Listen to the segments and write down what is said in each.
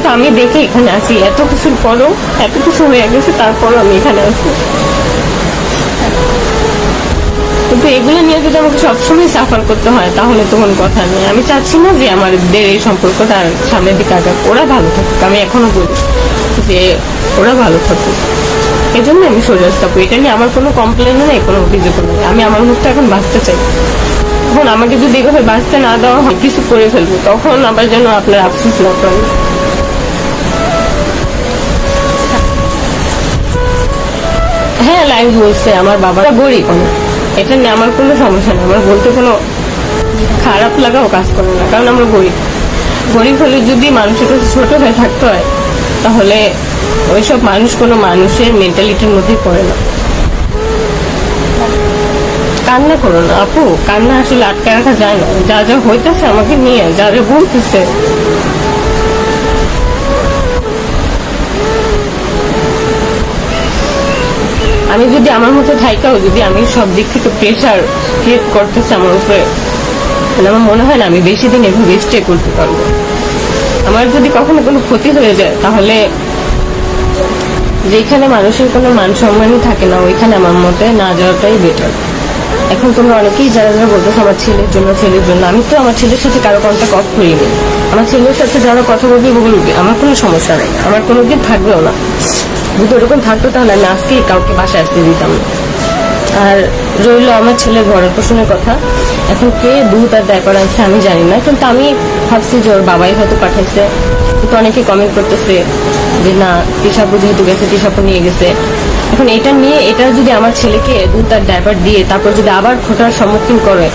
তো আমি দেখে এখানে আছি, এত কিছুর পরও, এত কিছু হয়ে গেছে তারপরও আমি এখানে আছি। কিন্তু এগুলো নিয়ে যদি আমাকে সবসময় সাফার করতে হয় তাহলে তো কোনো কথা নেই। আমি চাচ্ছি না যে আমাদের এই সম্পর্কটা আর সামনের দিকে আগাক। ওরা ভালো থাকুক, আমি এখনো বলি যে ওরা ভালো থাকুক, এই জন্য আমি সরে আসতে। এটা নিয়ে আমার কোনো কমপ্লেনও নেই, কোনো অভিযোগ নেই। আমি আমার মুখটা এখন বাঁচতে চাই। এখন আমাকে যদি এভাবে বাঁচতে না দেওয়া হয়, কিছু করে ফেলবো, তখন আবার যেন আপনার আফসোস না করেন। হ্যাঁ, লাইভ বলছে আমার বাবারা গরিব, এটা নিয়ে আমার কোনো সমস্যা নেই। আমার বলতে কোনো খারাপ লাগাও কাজ করে না, কারণ আমরা গরিব। গরিব হলে যদি মানুষের কাছে ছোট হয়ে থাকতে হয়, তাহলে ওইসব মানুষ কোনো মানুষের মেন্টালিটির মধ্যেই পড়ে না। কান্না করো না আপু, কান্না আসলে আটকে রাখা যায় না। যা যা হইতেছে আমাকে নিয়ে, যা যা বলতেছে, আমি যদি আমার মতো থাইকাও যদি আমি সব দিক থেকে প্রেশার ক্রিয়েট করতেছে আমার উপরে, তাহলে আমার মনে হয় না আমি বেশি দিন এভাবে স্টে করতে পারবো। আমার যদি কখনো কোনো ক্ষতি হয়ে যায়, তাহলে যেখানে মানুষের কোনো মান সম্মানই থাকে না, ওইখানে আমার মতে না যাওয়াটাই বেটার। এখন তোমরা অনেকেই যারা যারা বলতেছো আমার ছেলের জন্য, ছেলের জন্য, আমি তো আমার ছেলের সাথে কারো কন্ট্যাক্ট অফ করিনি। আমার ছেলের সাথে যারা কথা বলবে বলবে, আমার কোনো সমস্যা নেই, আমার কোনোদিন থাকবেও না। যদি ওরকম থাকতো তাহলে আমি আজকেই কাউকে বাসায় আসতে দিতাম না। আর রইল আমার ছেলের ভরণ পোষণের কথা, এখন কে দুধ আর দায় করাচ্ছে আমি জানি না, কিন্তু আমি ভাবছি যে ওর বাবাই হয়তো পাঠাইছে। কিন্তু অনেকে কমেন্ট করতেছে যে না, তিশাপু যেহেতু গেছে, তিশাপু নিয়ে গেছে। এখন এটা নিয়ে, এটা যদি আমার ছেলেকে দুধ আর ডাইপার দিয়ে তারপর যদি আবার খোটার সম্মুখীন করে,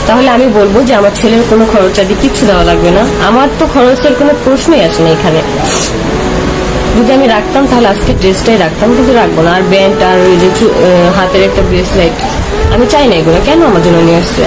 তাহলে আমি বলবো যে আমার ছেলের কোনো খরচাদি কিচ্ছু দেওয়া লাগবে না। আমার তো খরচের কোনো প্রশ্নই আসে না এখানে। যদি আমি রাখতাম তাহলে আজকে ড্রেসটাই রাখতাম, কিন্তু রাখবো না। আর ব্যান্ড আর ওই যে হাতের একটা ব্রেসলেট, আমি চাই না এগুলো। কেন আমার জন্য নিয়ে আসছে?